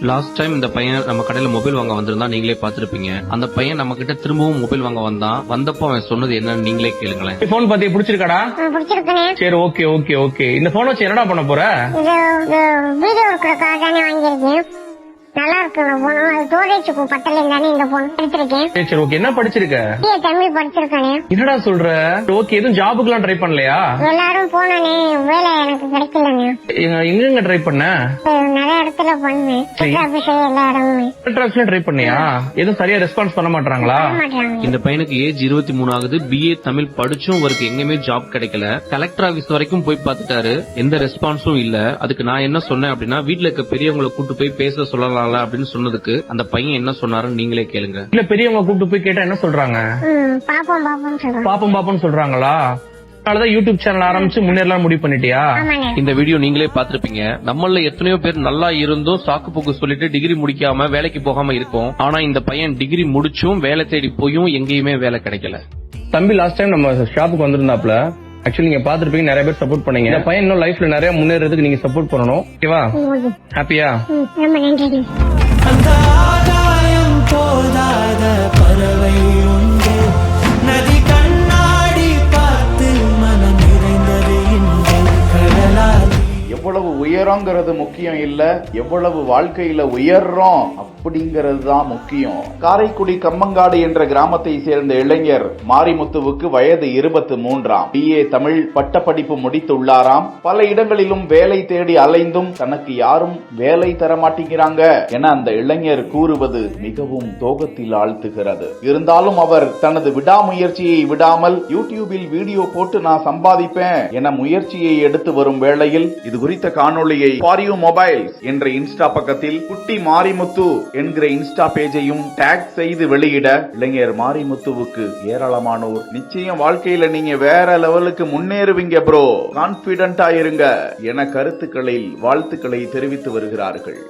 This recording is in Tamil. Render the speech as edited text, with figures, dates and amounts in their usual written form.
லாஸ்ட் டைம் இந்த பையன் நம்ம கடையில மொபைல் வாங்க வந்திருந்தா நீங்களே பாத்திருப்பீங்க. அந்த பையன் நம்ம கிட்ட திரும்பவும் மொபைல் வாங்க வந்தான். வந்தப்போ அவன் சொன்னது என்னன்னு நீங்களே கேளுங்களேன். போன் பாத்தி பிடிச்சிருக்காடா? பிடிச்சிருக்கனே. சரி, ஓகே ஓகே ஓகே. இந்த போன் வச்சு என்னடா பண்ண போற? வீடியோ எடுக்கிறதுக்காக தானே வாங்கியிருக்கேன். நல்லா இருக்கு போன். அது ஸ்டோரேஜுக்கு பத்தல தானே இந்த போன் எடுத்திருக்கேன். சரி ஓகே. என்ன படிச்சிருக்க? தமிழ் படிச்சிருக்கேனே. என்னடா சொல்ற? ஓகே. எதுவும் ஜாபுக்குலாம் ட்ரை பண்ணலையா? எல்லாரும் போனே, வேலை எனக்கு கிடைக்கலங்க. எங்க ட்ரை பண்ண? நிறைய இடத்துல பண்ணேன். எல்லா இடமுமே ட்ரை பண்ணியா? எதுவும் சரியா ரெஸ்பான்ஸ் பண்ண மாட்டாங்களா? இந்த பையனுக்கு ஏஜ் 23 ஆகுது. BA தமிழ் படிச்சும் அவருக்கு எங்கேயுமே ஜாப் கிடைக்கல. கலெக்டர் ஆபீஸ் வரைக்கும் போய் பார்த்துட்டாரு. எந்த ரெஸ்பான்ஸும் இல்ல. அதுக்கு நான் என்ன சொன்னேன் அப்படின்னா, வீட்டுல இருக்க பெரியவங்களை கூட்டு போய் பேச சொல்லலாம் அப்படின்னு சொன்னதுக்கு அந்த பையன் என்ன சொன்னாருன்னு நீங்களே கேளுங்க. இல்ல, பெரியவங்க கூப்பிட்டு போய் கேட்டா என்ன சொல்றாங்க? பாப்போம் பாப்போம் சொல்றாங்களா? அதனாலதான் யூடியூப் சேனல் ஆரம்பிச்சு முன்னேறலாம் முடிவு பண்ணிட்டியா? இந்த வீடியோ நீங்களே பாத்திருப்பீங்க. நம்மள எத்தனையோ பேர் நல்லா இருந்தும் சாக்கு போக்கு சொல்லிட்டு டிகிரி முடிக்காம வேலைக்கு போகாம இருக்கும். ஆனா இந்த பையன் டிகிரி முடிச்சும் வேலை தேடி போயும் எங்கேயுமே வேலை கிடைக்கல. தம்பி லாஸ்ட் டைம் நம்ம ஷாப்புக்கு வந்திருந்தாப்ல. ஆக்சுவலி நீங்க பாத்துருப்பீங்க, நிறைய பேர் சப்போர்ட் பண்ணீங்க. இந்த பையன் இன்னும் லைஃப்ல நிறைய முன்னேறதுக்கு நீங்க சப்போர்ட் பண்ணணும். ஓகேவா? ஹாப்பியா? அந்த ஆகாயம் போதாத பறவை உண்டு, நதி கண்ணாடி பார்த்து மனம் நிறைந்தது இன்று கடலால். எவ்வளவு உயரங்கிறது முக்கியம் இல்ல, எவ்வளவு வாழ்க்கையில உயர்றோம் அப்படிங்கிறது தான் முக்கியம். காரைக்குடி கம்மங்காடு என்ற கிராமத்தை சேர்ந்த இளைஞர் மாரிமுத்துவுக்கு வயது 23. BA தமிழ் பட்டப்படிப்பு முடித்துள்ளாராம். பல இடங்களிலும் வேலை தேடி அலைந்தும் தனக்கு யாரும் வேலை தர மாட்டேங்கிறாங்க என அந்த இளைஞர் கூறுவது மிகவும் சோகத்தில் ஆழ்த்துகிறது. இருந்தாலும் அவர் தனது விடாமுயற்சியை விடாமல் யூடியூபில் வீடியோ போட்டு நான் சம்பாதிப்பேன் என முயற்சியை எடுத்து வரும் வேளையில் இது குறித்த காணொளியை ஃபார் யூ மொபைல்ஸ் என்ற இன்ஸ்டா பக்கத்தில் குட்டி மாரிமுத்து என்கிற இன்ஸ்டா பேஜையும் டேக் செய்து வெளியிட இளைஞர் மாரிமுத்துவுக்கு ஏராளமானோர் நிச்சயம் வாழ்க்கையில நீங்க வேற லெவலுக்கு முன்னேறுவீங்க ப்ரோ, கான்பிடென்டா இருங்க என கருத்துக்களில் வாழ்த்துக்களை தெரிவித்து வருகிறார்கள்.